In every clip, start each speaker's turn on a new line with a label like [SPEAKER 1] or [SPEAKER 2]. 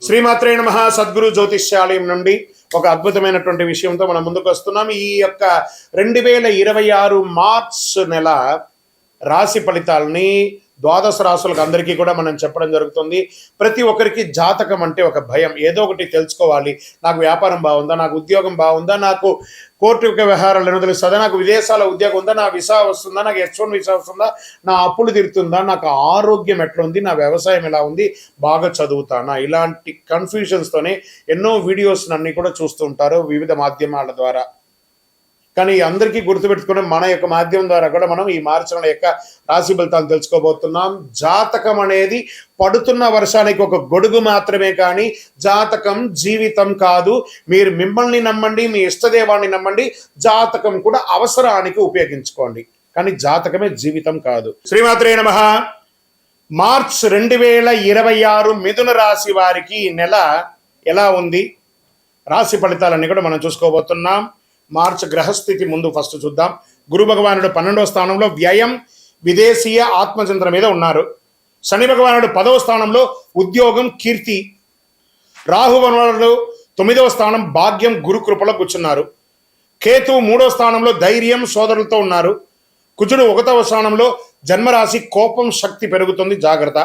[SPEAKER 1] శ్రీమాత్రే నమః. సద్గురు జ్యోతిష్యాలయం నుండి ఒక అద్భుతమైనటువంటి విషయంతో మనం ముందుకు వస్తున్నాం. ఈ యొక్క 2026 మార్చ్ నెల రాశి ఫలితాలని ద్వాదశ రాశులకు అందరికీ కూడా మనం చెప్పడం జరుగుతుంది. ప్రతి ఒక్కరికి జాతకం అంటే ఒక భయం, ఏదో ఒకటి తెలుసుకోవాలి. నాకు వ్యాపారం బాగుందా, నాకు ఉద్యోగం బాగుందా, నాకు కోర్టు వ్యవహారాలు ఏమో తెలుస్తుందా, నాకు విదేశాల ఉద్యోగం ఉందా, నా వీసా వస్తుందా, నాకు H1 వీసా వస్తుందా, నా అప్పులు తీరుతుందా, నాకు ఆరోగ్యం ఎట్లా ఉంది, నా వ్యవసాయం ఎలా ఉంది, బాగా చదువుతానా, ఇలాంటి కన్ఫ్యూజన్స్తోనే ఎన్నో వీడియోస్ అన్ని కూడా చూస్తూ ఉంటారు వివిధ మాధ్యమాల ద్వారా. కానీ అందరికీ గుర్తుపెట్టుకుని మన యొక్క మాధ్యమం ద్వారా కూడా మనం ఈ మార్చి నెల యొక్క రాశి ఫలితాలు తెలుసుకోబోతున్నాం. జాతకం అనేది పడుతున్న వర్షానికి ఒక గొడుగు మాత్రమే, కానీ జాతకం జీవితం కాదు. మీరు మిమ్మల్ని నమ్మండి, మీ ఇష్టదేవాన్ని నమ్మండి, జాతకం కూడా అవసరానికి ఉపయోగించుకోండి, కానీ జాతకమే జీవితం కాదు. శ్రీమాత్రే నమః. మార్చ్ 2026 మిథున రాశి వారికి ఈ నెల ఎలా ఉంది, రాశి ఫలితాలన్నీ కూడా మనం చూసుకోబోతున్నాం. మార్చ్ గ్రహస్థితి ముందు ఫస్ట్ చూద్దాం. గురు భగవానుడు 12వ స్థానంలో వ్యయం, విదేశీయ ఆత్మచింతన మీద ఉన్నారు. శని భగవానుడు 10వ స్థానంలో ఉద్యోగం, కీర్తి. రాహు భగవానుడు 9వ స్థానం భాగ్యం, గురు కృపలో కూర్చున్నారు. కేతు 3వ స్థానంలో ధైర్యం, సోదరులతో ఉన్నారు. కుజుడు 1వ స్థానంలో జన్మరాశి, కోపం, శక్తి పెరుగుతుంది, జాగ్రత్త.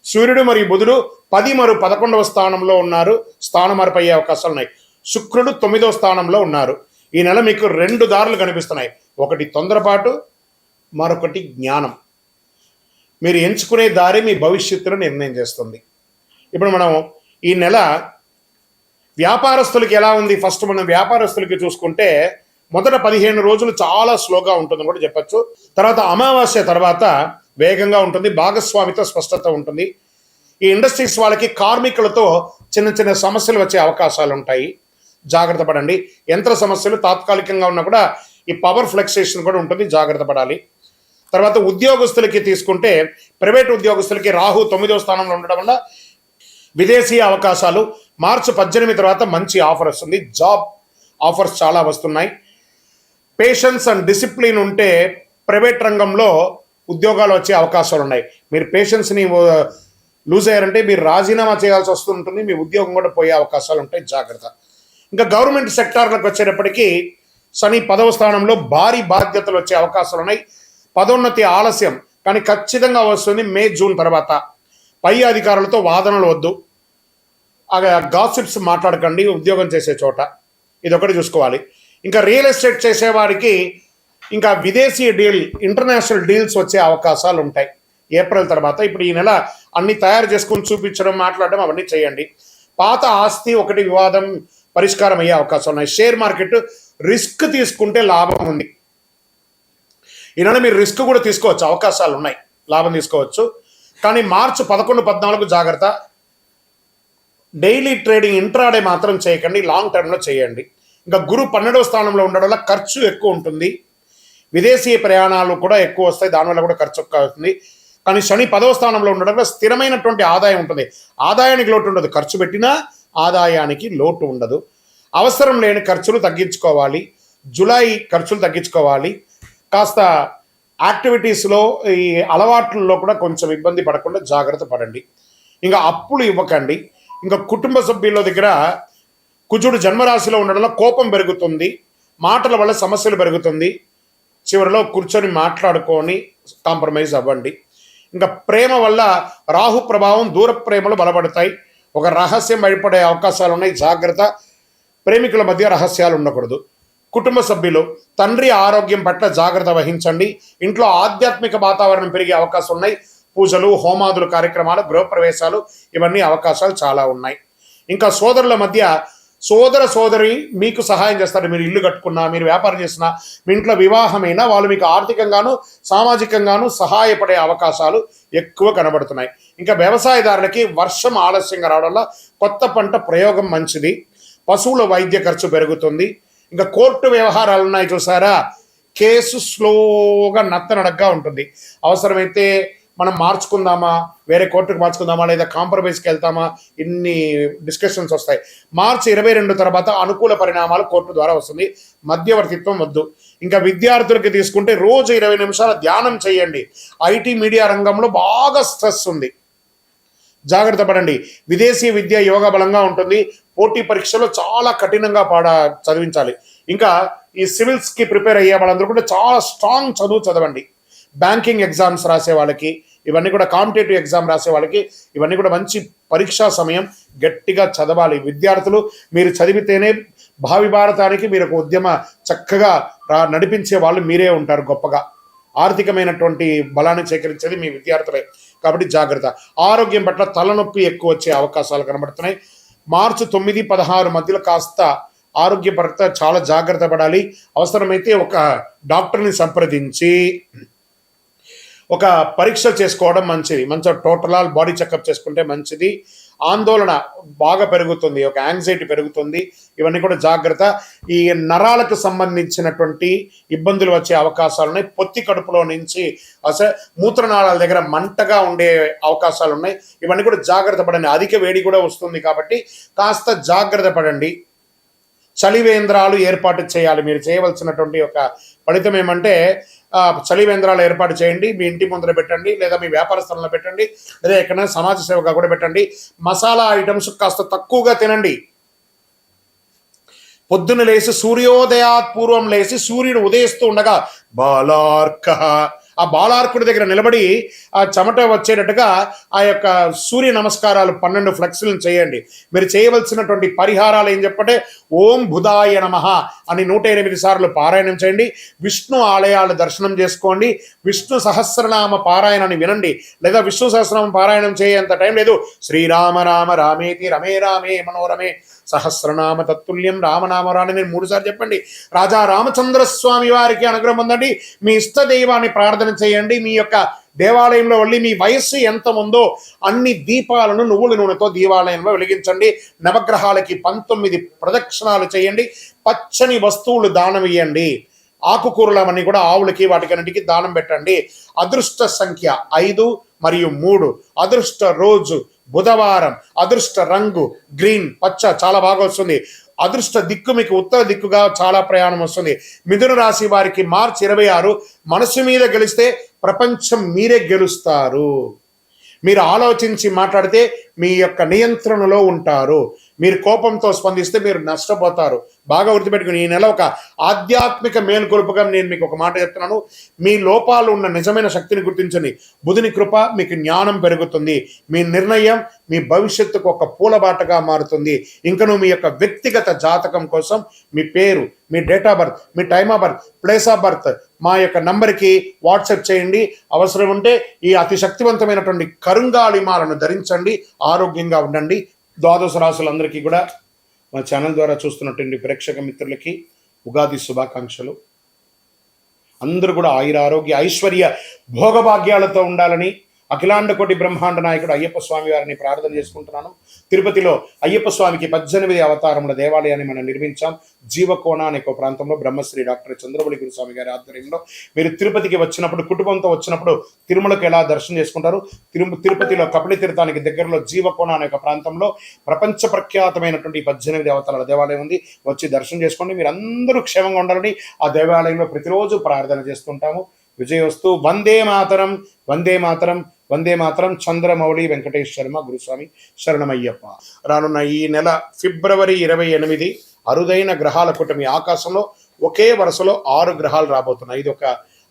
[SPEAKER 1] సూర్యుడు మరియు బుధుడు 10 మరియు 11వ స్థానంలో ఉన్నారు, స్థాన మార్పు అయ్యే అవకాశాలు ఉన్నాయి. శుక్రుడు 9వ స్థానంలో ఉన్నారు. ఈ నెల మీకు 2 దారులు కనిపిస్తున్నాయి. ఒకటి తొందరపాటు, మరొకటి జ్ఞానం. మీరు ఎంచుకునే దారి మీ భవిష్యత్తును నిర్ణయం చేస్తుంది. ఇప్పుడు మనం ఈ నెల వ్యాపారస్తులకి ఎలా ఉంది, ఫస్ట్ మనం వ్యాపారస్తులకి చూసుకుంటే మొదట 15 రోజులు చాలా స్లోగా ఉంటుందని కూడా చెప్పచ్చు. తర్వాత అమావాస్య తర్వాత వేగంగా ఉంటుంది, భాగస్వామితో స్పష్టత ఉంటుంది. ఈ ఇండస్ట్రీస్ వాళ్ళకి కార్మికులతో చిన్న చిన్న సమస్యలు వచ్చే అవకాశాలు ఉంటాయి, జాగ్రత్త పడండి. యంత్ర సమస్యలు తాత్కాలికంగా ఉన్నా కూడా ఈ పవర్ ఫ్లక్సేషన్ కూడా ఉంటుంది, జాగ్రత్త పడాలి. తర్వాత ఉద్యోగస్తులకి తీసుకుంటే ప్రైవేట్ ఉద్యోగస్తులకి రాహు 9వ స్థానంలో ఉండడం వల్ల విదేశీ అవకాశాలు. మార్చి 18 తర్వాత మంచి ఆఫర్ వస్తుంది, జాబ్ ఆఫర్స్ చాలా వస్తున్నాయి. పేషెన్స్ అండ్ డిసిప్లిన్ ఉంటే ప్రైవేట్ రంగంలో ఉద్యోగాలు వచ్చే అవకాశాలు ఉన్నాయి. మీరు పేషెన్స్ని లూజ్ అయ్యారంటే మీరు రాజీనామా చేయాల్సి వస్తుంటుంది, మీ ఉద్యోగం కూడా పోయే అవకాశాలు ఉంటాయి, జాగ్రత్త. ఇంకా గవర్నమెంట్ సెక్టార్లకు వచ్చేటప్పటికీ శని 10వ స్థానంలో భారీ బాధ్యతలు వచ్చే అవకాశాలు ఉన్నాయి. పదోన్నతి ఆలస్యం, కానీ ఖచ్చితంగా వస్తుంది మే, జూన్ తర్వాత. పై అధికారులతో వాదనలు వద్దు, గాసిప్స్ మాట్లాడకండి ఉద్యోగం చేసే చోట, ఇదొకటి చూసుకోవాలి. ఇంకా రియల్ ఎస్టేట్ చేసేవారికి ఇంకా విదేశీ డీల్, ఇంటర్నేషనల్ డీల్స్ వచ్చే అవకాశాలు ఉంటాయి ఏప్రిల్ తర్వాత. ఇప్పుడు ఈ నెల అన్ని తయారు చేసుకుని చూపించడం, మాట్లాడడం అవన్నీ చేయండి. పాత ఆస్తి ఒకటి వివాదం పరిష్కారం అయ్యే అవకాశం ఉన్నాయి. షేర్ మార్కెట్ రిస్క్ తీసుకుంటే లాభం ఉంది. ఈనాడు మీరు రిస్క్ కూడా తీసుకోవచ్చు, అవకాశాలు ఉన్నాయి, లాభం తీసుకోవచ్చు. కానీ మార్చి 11, 14 జాగ్రత్త. డైలీ ట్రేడింగ్, ఇంట్రాడే మాత్రం చేయకండి, లాంగ్ టర్మ్లో చేయండి. ఇంకా గురు 12వ స్థానంలో ఉండడం వల్ల ఖర్చు ఎక్కువ ఉంటుంది, విదేశీ ప్రయాణాలు కూడా ఎక్కువ వస్తాయి, దానివల్ల కూడా ఖర్చు ఎక్కువ అవుతుంది. కానీ శని 10వ స్థానంలో ఉండడం వల్ల స్థిరమైనటువంటి ఆదాయం ఉంటుంది, ఆదాయానికి లోటు ఉండదు, ఖర్చు పెట్టినా ఆదాయానికి లోటు ఉండదు. అవసరం లేని ఖర్చులు తగ్గించుకోవాలి, జూలై ఖర్చులు తగ్గించుకోవాలి. కాస్త యాక్టివిటీస్లో, ఈ అలవాట్లలో కూడా కొంచెం ఇబ్బంది పడకుండా జాగ్రత్త పడండి. ఇంకా అప్పులు ఇవ్వకండి. ఇంకా కుటుంబ సభ్యుల దగ్గర కుజుడు జన్మరాశిలో ఉండడంలో కోపం పెరుగుతుంది, మాటల వల్ల సమస్యలు పెరుగుతుంది. చివరిలో కూర్చొని మాట్లాడుకొని కాంప్రమైజ్ అవ్వండి. ఇంకా ప్రేమ వల్ల రాహు ప్రభావం, దూర ప్రేమలు బలపడతాయి, ఒక రహస్యం బయటపడే అవకాశాలు ఉన్నాయి, జాగ్రత్త. ప్రేమికుల మధ్య రహస్యాలు ఉండకూడదు. కుటుంబ సభ్యులు, తండ్రి ఆరోగ్యం పట్ల జాగ్రత్త వహించండి. ఇంట్లో ఆధ్యాత్మిక వాతావరణం పెరిగే అవకాశం ఉన్నాయి. పూజలు, హోమాదులు, కార్యక్రమాలు, గృహప్రవేశాలు, ఇవన్నీ అవకాశాలు చాలా ఉన్నాయి. ఇంకా సోదరుల మధ్య, సోదరి మీకు సహాయం చేస్తారు. మీరు ఇల్లు కట్టుకున్నా, మీరు వ్యాపారం చేసినా, మీ ఇంట్లో వివాహమైనా వాళ్ళు మీకు ఆర్థికంగాను సామాజికంగాను సహాయపడే అవకాశాలు ఎక్కువ కనబడుతున్నాయి. ఇంకా వ్యవసాయదారులకి వర్షం ఆలస్యంగా రావడం వల్ల కొత్త పంట ప్రయోగం మంచిది. పశువుల వైద్య ఖర్చు పెరుగుతుంది. ఇంకా కోర్టు వ్యవహారాలు ఉన్నాయి చూసారా, కేసు స్లోగా నత్తనడగ్గా ఉంటుంది. అవసరమైతే మనం మార్చుకుందామా, వేరే కోర్టుకు మార్చుకుందామా, లేదా కాంప్రమైజ్కి వెళ్తామా, ఇన్ని డిస్కషన్స్ వస్తాయి. మార్చి 22 తర్వాత అనుకూల పరిణామాలు కోర్టు ద్వారా వస్తుంది, మధ్యవర్తిత్వం వద్దు. ఇంకా విద్యార్థులకి తీసుకుంటే రోజు 20 నిమిషాల ధ్యానం చేయండి. ఐటీ మీడియా రంగంలో బాగా స్ట్రెస్ ఉంది, జాగ్రత్త పడండి. విదేశీ విద్య యోగ బలంగా ఉంటుంది. పోటీ పరీక్షలో చాలా కఠినంగా చదివించాలి. ఇంకా ఈ సివిల్స్కి ప్రిపేర్ అయ్యే వాళ్ళందరూ కూడా చాలా స్ట్రాంగ్ చదువు చదవండి. బ్యాంకింగ్ ఎగ్జామ్స్ రాసే వాళ్ళకి, ఇవన్నీ కూడా కాంపిటేటివ్ ఎగ్జామ్ రాసే వాళ్ళకి ఇవన్నీ కూడా మంచి పరీక్షా సమయం. గట్టిగా చదవాలి విద్యార్థులు. మీరు చదివితేనే భావి భారతానికి మీరు ఒక ఉద్యమ చక్కగా నడిపించే వాళ్ళు మీరే ఉంటారు. గొప్పగా ఆర్థికమైనటువంటి బలాన్ని సేకరించేది మీ విద్యార్థులే. కాబట్టి జాగ్రత్త. ఆరోగ్యం పట్ల తలనొప్పి ఎక్కువ వచ్చే అవకాశాలు కనబడుతున్నాయి. మార్చి 9, 16 మధ్యలో కాస్త ఆరోగ్య పట్ల చాలా జాగ్రత్త పడాలి. అవసరమైతే ఒక డాక్టర్ని సంప్రదించి ఒక పరీక్ష చేసుకోవడం మంచిది. మంచిగా టోటల్ బాడీ చెకప్ చేసుకుంటే మంచిది. ఆందోళన బాగా పెరుగుతుంది, ఒక యాంగ్జైటీ పెరుగుతుంది. ఇవన్నీ కూడా జాగ్రత్త. ఈ నరాలకు సంబంధించినటువంటి ఇబ్బందులు వచ్చే అవకాశాలు ఉన్నాయి. పొత్తి కడుపులో నుంచి అసలు మూత్రనాళాల దగ్గర మంటగా ఉండే అవకాశాలు ఉన్నాయి. ఇవన్నీ కూడా జాగ్రత్త పడండి. అధిక వేడి కూడా వస్తుంది కాబట్టి కాస్త జాగ్రత్త పడండి. చలివేంద్రాలు ఏర్పాటు చేయాలి. మీరు చేయవలసినటువంటి ఒక ఫలితం ఏమంటే చలివేంద్రాలు ఏర్పాటు చేయండి. మీ ఇంటి ముందర పెట్టండి, లేదా మీ వ్యాపార స్థలంలో పెట్టండి, లేదా ఎక్కడైనా సమాజ సేవగా కూడా పెట్టండి. మసాలా ఐటమ్స్ కాస్త తక్కువగా తినండి. పొద్దున్న లేచి సూర్యోదయాత్ పూర్వం లేచి సూర్యుడు ఉదయిస్తూ ఉండగా బాలార్క, ఆ బాలార్కుడి దగ్గర నిలబడి ఆ చెమట వచ్చేటట్టుగా ఆ యొక్క సూర్య నమస్కారాలు 12 ఫ్లెక్స్లను చేయండి. మీరు చేయవలసినటువంటి పరిహారాలు ఏం చెప్పంటే ఓం బుధాయ నమః అని 108 సార్లు పారాయణం చేయండి. విష్ణు ఆలయాలు దర్శనం చేసుకోండి. విష్ణు సహస్రనామ పారాయణాన్ని వినండి, లేదా విష్ణు సహస్రనామ పారాయణం చేయేంత టైం లేదు. శ్రీరామ రామ రామేతి రమే రామే మనోరమే సహస్రనామ తత్తుల్యం రామనామరాని నేను 3 సార్లు చెప్పండి. రాజా రామచంద్రస్వామి వారికి అనుగ్రహం పొందండి. మీ ఇష్ట దైవాన్ని ప్రార్థన చేయండి. మీ యొక్క దేవాలయంలో వెళ్ళి మీ వయస్సు ఎంత ఉందో అన్ని దీపాలను నువ్వుల నూనెతో దేవాలయంలో వెలిగించండి. నవగ్రహాలకి 19 ప్రదక్షిణాలు చేయండి. పచ్చని వస్తువులు దానం ఇవ్వండి. ఆకుకూరలవన్నీ కూడా ఆవులకి వాటికన్నిటికీ దానం పెట్టండి. అదృష్ట సంఖ్య 5 మరియు 3. అదృష్ట రోజు బుధవారం. అదృష్ట రంగు గ్రీన్, పచ్చ చాలా బాగా వస్తుంది. అదృష్ట దిక్కు మీకు ఉత్తర దిక్కుగా చాలా ప్రయాణం వస్తుంది. మిథున రాశి వారికి మార్చి 26 మనసు మీద గెలిస్తే ప్రపంచం మీరే గెలుస్తారు. మీరు ఆలోచించి మాట్లాడితే మీ యొక్క నియంత్రణలో ఉంటారు. మీరు కోపంతో స్పందిస్తే మీరు నష్టపోతారు. బాగా గుర్తుపెట్టుకుని ఈ నెల ఒక ఆధ్యాత్మిక మేలుకొలుపుగా నేను మీకు ఒక మాట చెప్తున్నాను. మీ లోపాలు ఉన్న నిజమైన శక్తిని గుర్తించండి. బుధుని కృప మీకు జ్ఞానం పెరుగుతుంది. మీ నిర్ణయం మీ భవిష్యత్తుకు ఒక పూలబాటగా మారుతుంది. ఇంకను మీ యొక్క వ్యక్తిగత జాతకం కోసం మీ పేరు, మీ డేట్ ఆఫ్ బర్త్, మీ time of birth, place of birth మా యొక్క నంబర్కి వాట్సాప్ చేయండి. అవసరం ఉంటే ఈ అతి శక్తివంతమైనటువంటి కరుంగాళిమాలను ధరించండి. ఆరోగ్యంగా ఉండండి. ద్వాదశ రాశులందరికీ కూడా మా ఛానల్ ద్వారా చూస్తున్నటువంటి ప్రేక్షక మిత్రులకి ఉగాది శుభాకాంక్షలు. అందరూ కూడా ఆయుర ఆరోగ్య ఐశ్వర్య భోగభాగ్యాలతో ఉండాలని అఖిలాండ కోటి బ్రహ్మాండ నాయకుడు అయ్యప్ప స్వామి వారిని ప్రార్థన చేసుకుంటున్నాను. తిరుపతిలో అయ్యప్ప స్వామికి 18 అవతారముల దేవాలయాన్ని మనం నిర్మించాం. జీవకోణ అనే ఒక ప్రాంతంలో బ్రహ్మశ్రీ డాక్టర్ చంద్రబలి గురుస్వామి గారి ఆధ్వర్యంలో. మీరు తిరుపతికి వచ్చినప్పుడు, కుటుంబంతో వచ్చినప్పుడు తిరుమలకు ఎలా దర్శనం చేసుకుంటారు? తిరుపతిలో కపిల తీర్థానికి దగ్గరలో జీవకోణ అనే ఒక ప్రాంతంలో ప్రపంచ ప్రఖ్యాతమైనటువంటి 18 అవతారాల దేవాలయం ఉంది. వచ్చి దర్శనం చేసుకోండి. మీరు అందరూ క్షేమంగా ఉండాలని ఆ దేవాలయంలో ప్రతిరోజు ప్రార్థన చేస్తుంటాము. విజయోస్తు. వందే మాతరం, వందే మాతరం, వందే మాతరం. చంద్రమౌళి వెంకటేష్ శర్మ గురుస్వామి శరణమయ్యప్ప. రానున్న ఈ నెల ఫిబ్రవరి 28 అరుదైన గ్రహాల కూటమి. ఆకాశంలో ఒకే వరుసలో 6 గ్రహాలు రాబోతున్నాయి. ఇది ఒక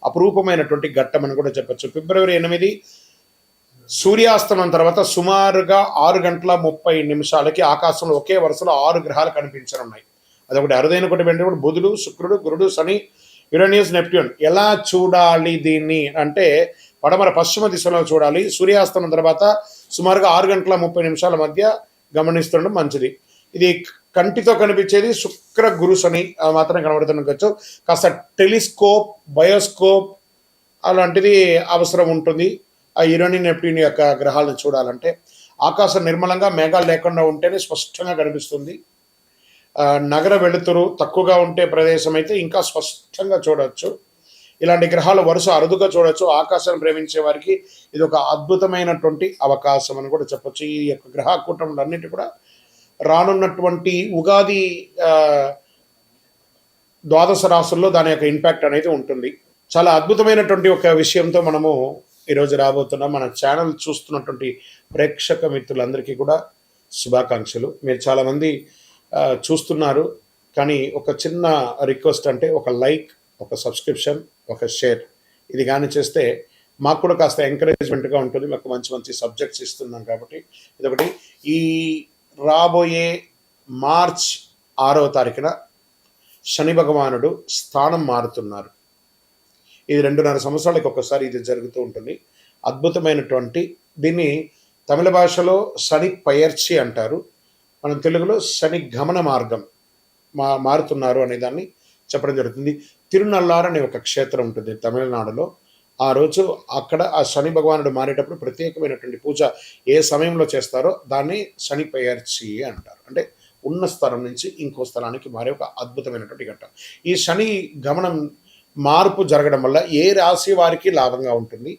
[SPEAKER 1] అపురూపమైనటువంటి ఘట్టం అని కూడా చెప్పచ్చు. ఫిబ్రవరి 8 సూర్యాస్తమం తర్వాత సుమారుగా 6:30 ఆకాశంలో ఒకే వరుసలో 6 గ్రహాలు కనిపించనున్నాయి. అదొకటి అరుదైన కూటమి. అంటే కూడా బుధుడు, శుక్రుడు, గురుడు, శని, యురేనియస్, నెప్ట్యూన్. ఎలా చూడాలి దీన్ని అంటే పడమర పశ్చిమ దిశలో చూడాలి. సూర్యాస్తమం తర్వాత సుమారుగా 6:30 మధ్య గమనిస్తుండడం మంచిది. ఇది కంటితో కనిపించేది శుక్ర, గురు, శని మాత్రం కనబడుతుండొచ్చు. కాస్త టెలిస్కోప్, బయోస్కోప్ అలాంటిది అవసరం ఉంటుంది ఆ యురేనియస్, నెప్ట్యూన్ యొక్క గ్రహాలను చూడాలంటే. ఆకాశం నిర్మలంగా మేఘాలు లేకుండా ఉంటేనే స్పష్టంగా కనిపిస్తుంది. నగర వెలుతురు తక్కువగా ఉంటే ప్రదేశం అయితే ఇంకా స్పష్టంగా చూడవచ్చు. ఇలాంటి గ్రహాలు వరుస అరుదుగా చూడవచ్చు. ఆకాశాన్ని ప్రేమించే వారికి ఇది ఒక అద్భుతమైనటువంటి అవకాశం అని కూడా చెప్పొచ్చు. ఈ యొక్క గ్రహ కూటములన్నిటి కూడా రానున్నటువంటి ఉగాది ద్వాదశ రాశుల్లో దాని యొక్క ఇంపాక్ట్ అనేది ఉంటుంది. చాలా అద్భుతమైనటువంటి ఒక విషయంతో మనము ఈరోజు రాబోతున్న మన ఛానల్ చూస్తున్నటువంటి ప్రేక్షక మిత్రులందరికీ కూడా శుభాకాంక్షలు. మీరు చాలామంది చూస్తున్నారు, కానీ ఒక చిన్న రిక్వెస్ట్, అంటే ఒక లైక్, ఒక సబ్స్క్రిప్షన్, ఒక షేర్ ఇది కానీ చేస్తే మాకు కూడా కాస్త ఎంకరేజ్మెంట్గా ఉంటుంది. మాకు మంచి మంచి సబ్జెక్ట్స్ ఇస్తున్నాం కాబట్టి ఇదొకటి. ఈ రాబోయే మార్చ్ 6వ తారీఖున శని భగవానుడు స్థానం మారుతున్నారు. ఇది 2.5 సంవత్సరాలకు ఒకసారి ఇది జరుగుతూ ఉంటుంది. అద్భుతమైనటువంటి దీన్ని తమిళ భాషలో శని పయర్చి అంటారు, మనం తెలుగులో శని గమన మార్గం మారుతున్నారు అనే దాన్ని చెప్పడం జరుగుతుంది. తిరునల్లార్ అనే ఒక క్షేత్రం ఉంటుంది తమిళనాడులో. ఆ రోజు అక్కడ ఆ శని భగవానుడు మారేటప్పుడు ప్రత్యేకమైనటువంటి పూజ ఏ సమయంలో చేస్తారో దాన్ని శని పయర్చి అంటారు. అంటే ఉన్న స్థలం నుంచి ఇంకో స్థలానికి మారే ఒక అద్భుతమైనటువంటి ఘట్టం. ఈ శని గమనం మార్పు జరగడం వల్ల ఏ రాశి వారికి లాభంగా ఉంటుంది,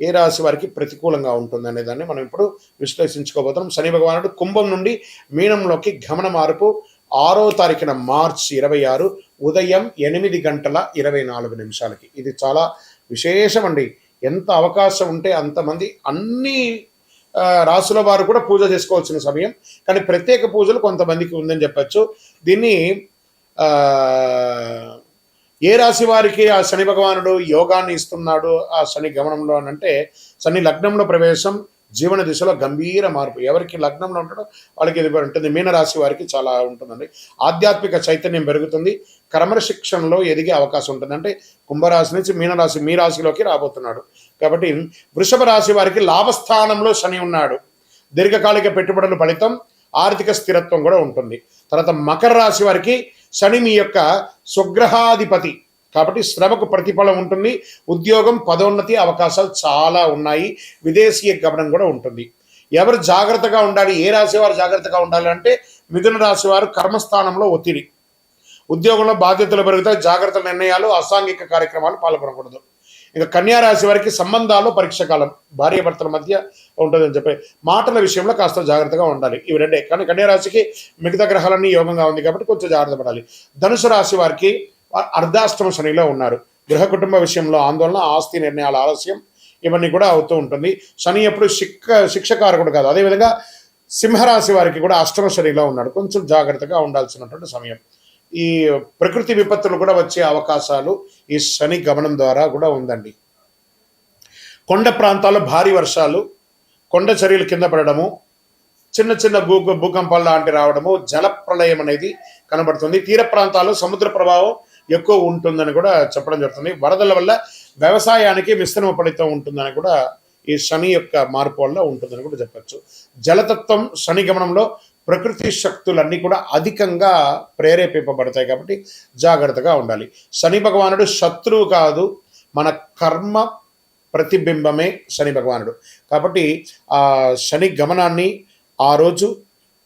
[SPEAKER 1] ఏ రాశి వారికి ప్రతికూలంగా ఉంటుంది అనే దాన్ని మనం ఇప్పుడు విశ్లేషించుకోబోతున్నాం. శని భగవానుడు కుంభం నుండి మీనంలోకి గమన మార్పు 6వ తారీఖున మార్చి 26 ఉదయం 8:24 ఇది చాలా విశేషం అండి. ఎంత అవకాశం ఉంటే అంతమంది అన్ని రాసుల వారు కూడా పూజ చేసుకోవాల్సిన సమయం, కానీ ప్రత్యేక పూజలు కొంతమందికి ఉందని చెప్పచ్చు. దీన్ని ఏ రాశి వారికి ఆ శని భగవానుడు యోగాన్ని ఇస్తున్నాడు ఆ శని గమనంలో అని అంటే, శని లగ్నంలో ప్రవేశం, జీవన దిశలో గంభీర మార్పు. ఎవరికి లగ్నంలో ఉంటాడో వాళ్ళకి ఇది ఉంటుంది. మీనరాశి వారికి చాలా ఉంటుందండి. ఆధ్యాత్మిక చైతన్యం పెరుగుతుంది, క్రమశిక్షణలో ఎదిగే అవకాశం ఉంటుంది. అంటే కుంభరాశి నుంచి మీనరాశి, మీ రాశిలోకి రాబోతున్నాడు కాబట్టి. వృషభ రాశి వారికి లాభస్థానంలో శని ఉన్నాడు, దీర్ఘకాలిక పెట్టుబడుల ఫలితం, ఆర్థిక స్థిరత్వం కూడా ఉంటుంది. తర్వాత మకర రాశి వారికి శని మీ యొక్క స్వగ్రహాధిపతి కాబట్టి శ్రమకు ప్రతిఫలం ఉంటుంది, ఉద్యోగం, పదోన్నతి అవకాశాలు చాలా ఉన్నాయి, విదేశీయ గమనం కూడా ఉంటుంది. ఎవరు జాగ్రత్తగా ఉండాలి, ఏ రాశి వారు జాగ్రత్తగా ఉండాలి అంటే మిథున రాశి వారు కర్మస్థానంలో ఒత్తిడి, ఉద్యోగంలో బాధ్యతలు పెరుగుతాయి, జాగ్రత్త నిర్ణయాలు, అసాంఘిక కార్యక్రమాలు పాల్గొనకూడదు. ఇంకా కన్యా రాశి వారికి సంబంధాల్లో పరీక్ష కాలం, భార్యాభర్తల మధ్య ఉంటుందని చెప్పి మాటల విషయంలో కాస్త జాగ్రత్తగా ఉండాలి. ఇవి రెండే. కానీ కన్యా రాశికి మిగతా గ్రహాలన్నీ యోగంగా ఉంది కాబట్టి కొంచెం జాగ్రత్త పడాలి. ధనుసు రాశి వారికి అర్ధాష్టమ శనిలో ఉన్నారు, గృహ కుటుంబ విషయంలో ఆందోళన, ఆస్తి నిర్ణయాల ఆలస్యం ఇవన్నీ కూడా అవుతూ ఉంటుంది. శని ఎప్పుడు శిక్షకారకుడు కాదు. అదేవిధంగా సింహరాశి వారికి కూడా అష్టమ శనిలో ఉన్నాడు, కొంచెం జాగ్రత్తగా ఉండాల్సినటువంటి సమయం. ఈ ప్రకృతి విపత్తులు కూడా వచ్చే అవకాశాలు ఈ శని గమనం ద్వారా కూడా ఉందండి. కొండ ప్రాంతాల్లో భారీ వర్షాలు, కొండ చర్యలు కింద పడడము, చిన్న చిన్న భూకంపాలు లాంటి రావడము, జల ప్రళయం అనేది కనబడుతుంది. తీర ప్రాంతాల్లో సముద్ర ప్రభావం ఎక్కువ ఉంటుందని కూడా చెప్పడం జరుగుతుంది. వరదల వల్ల వ్యవసాయానికి మిశ్రమ ఫలితం ఉంటుందని కూడా ఈ శని యొక్క మార్పు వల్ల ఉంటుందని కూడా చెప్పచ్చు. జలతత్వం శని గమనంలో ప్రకృతి శక్తులన్నీ కూడా అధికంగా ప్రేరేపింపబడతాయి కాబట్టి జాగ్రత్తగా ఉండాలి. శని భగవానుడు శత్రువు కాదు, మన కర్మ ప్రతిబింబమే శని భగవానుడు కాబట్టి ఆ శని గమనాన్ని ఆ రోజు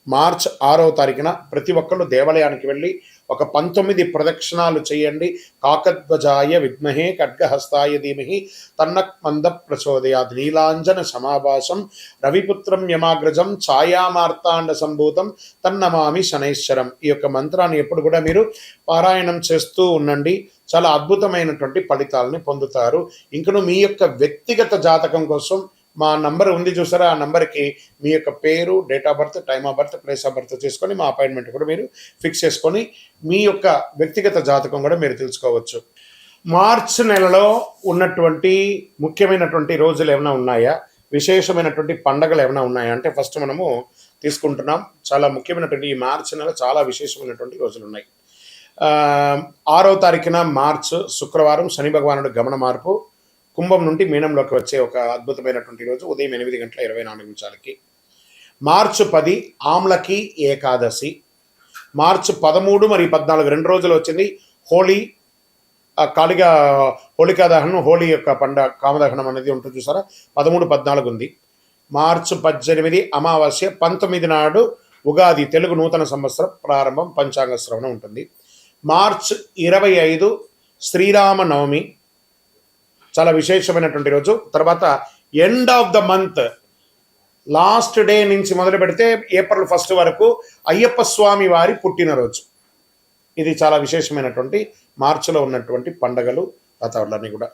[SPEAKER 1] మార్చ్ 6వ తారీఖున ప్రతి ఒక్కళ్ళు దేవాలయానికి వెళ్ళి ఒక 19 ప్రదక్షిణాలు చేయండి. కాకధ్వజాయ విద్మహే ఖడ్గహస్తాయ ధీమహి తన్నః మంద ప్రచోదయాత్, నీలాంజన సమాభాసం రవిపుత్రం యమాగ్రజం ఛాయామార్తాండ సంభూతం తన్నమామి శనైశ్వరం. ఈ యొక్క మంత్రాన్ని ఎప్పుడు కూడా మీరు పారాయణం చేస్తూ ఉండండి, చాలా అద్భుతమైనటువంటి ఫలితాలని పొందుతారు. ఇంకను మీ యొక్క వ్యక్తిగత జాతకం కోసం మా నంబర్ ఉంది చూసారా, ఆ నంబర్కి మీ యొక్క పేరు, date of birth, time of birth, place of birth చేసుకొని మా అపాయింట్మెంట్ కూడా మీరు ఫిక్స్ చేసుకొని మీ యొక్క వ్యక్తిగత జాతకం కూడా మీరు తెలుసుకోవచ్చు. మార్చ్ నెలలో ఉన్నటువంటి ముఖ్యమైనటువంటి రోజులు ఏమైనా ఉన్నాయా, విశేషమైనటువంటి పండగలు ఏమైనా ఉన్నాయా అంటే ఫస్ట్ మనము తీసుకుంటున్నాం. చాలా ముఖ్యమైనటువంటి ఈ మార్చ్ నెల చాలా విశేషమైనటువంటి రోజులు ఉన్నాయి. 6వ తారీఖున మార్చ్ శుక్రవారం శని భగవానుడు గమన మార్పు, కుంభం నుండి మీనంలోకి వచ్చే ఒక అద్భుతమైనటువంటి రోజు ఉదయం 8:24. మార్చి 10 ఆమ్లకి ఏకాదశి. మార్చి 13 మరియు 14 2 రోజులు వచ్చింది హోలీ, హోళికా దహనం, హోలీ యొక్క పండుగ కామదహనం అనేది ఉంటుంది చూసారా, 13, 14 ఉంది. మార్చి 18 అమావాస్య, 19 నాడు ఉగాది, తెలుగు నూతన సంవత్సరం ప్రారంభం, పంచాంగ శ్రవణం ఉంటుంది. మార్చి 25 శ్రీరామ నవమి, చాలా విశేషమైనటువంటి రోజు. తర్వాత end of the month last day నుంచి మొదలు పెడితే ఏప్రిల్ 1 వరకు అయ్యప్ప స్వామి వారి పుట్టినరోజు. ఇది చాలా విశేషమైనటువంటి మార్చిలో ఉన్నటువంటి పండగలు వాతావరణాన్ని కూడా.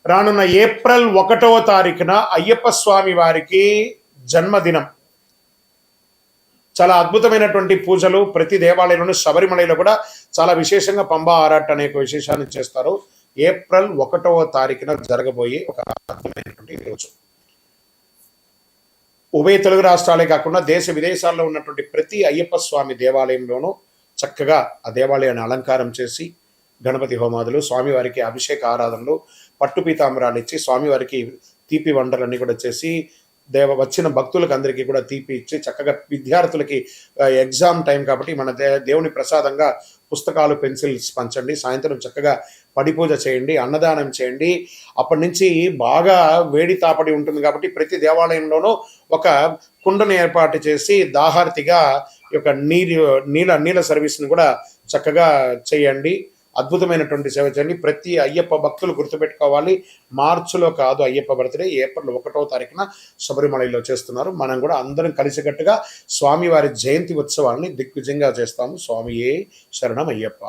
[SPEAKER 1] రానున్న ఏప్రిల్ 1వ తారీఖున అయ్యప్ప స్వామి వారికి జన్మదినం. చాలా అద్భుతమైనటువంటి పూజలు ప్రతి దేవాలయంలోనూ, శబరిమలలో కూడా చాలా విశేషంగా పంబా ఆరాట్ అనే ఒక విశేషాన్ని చేస్తారు. ఏప్రిల్ 1వ తారీఖున జరగబోయే ఒక అద్భుతమైనటువంటి రోజు. ఉభయ తెలుగు రాష్ట్రాలే కాకుండా దేశ విదేశాల్లో ఉన్నటువంటి ప్రతి అయ్యప్ప స్వామి దేవాలయంలోనూ చక్కగా ఆ దేవాలయాన్ని అలంకారం చేసి గణపతి హోమాదులు, స్వామివారికి అభిషేక ఆరాధనలు, పట్టు పీతాంబరాలు ఇచ్చి స్వామివారికి తీపి వంటలన్నీ కూడా చేసి వచ్చిన భక్తులకు అందరికీ కూడా తీపి ఇచ్చి చక్కగా విద్యార్థులకి ఎగ్జామ్ టైం కాబట్టి మన దేవుని ప్రసాదంగా పుస్తకాలు, పెన్సిల్స్ పంచండి. సాయంత్రం చక్కగా పడి పూజ చేయండి, అన్నదానం చేయండి. అప్పటి నుంచి బాగా వేడి తాపడి ఉంటుంది కాబట్టి ప్రతి దేవాలయంలోనూ ఒక కుండను ఏర్పాటు చేసి దాహార్తిగా ఈ యొక్క నీళ్ళ సర్వీస్ని కూడా చక్కగా చేయండి. అద్భుతమైనటువంటి సేవ చేయండి. ప్రతి అయ్యప్ప భక్తులు గుర్తుపెట్టుకోవాలి, మార్చిలో కాదు అయ్యప్ప బర్త్డే, ఏప్రిల్ 1వ తారీఖున శబరిమలలో చేస్తున్నారు. మనం కూడా అందరం కలిసికట్టుగా స్వామివారి జయంతి ఉత్సవాన్ని దిగ్విజయంగా చేస్తాము. స్వామియే శరణం అయ్యప్ప.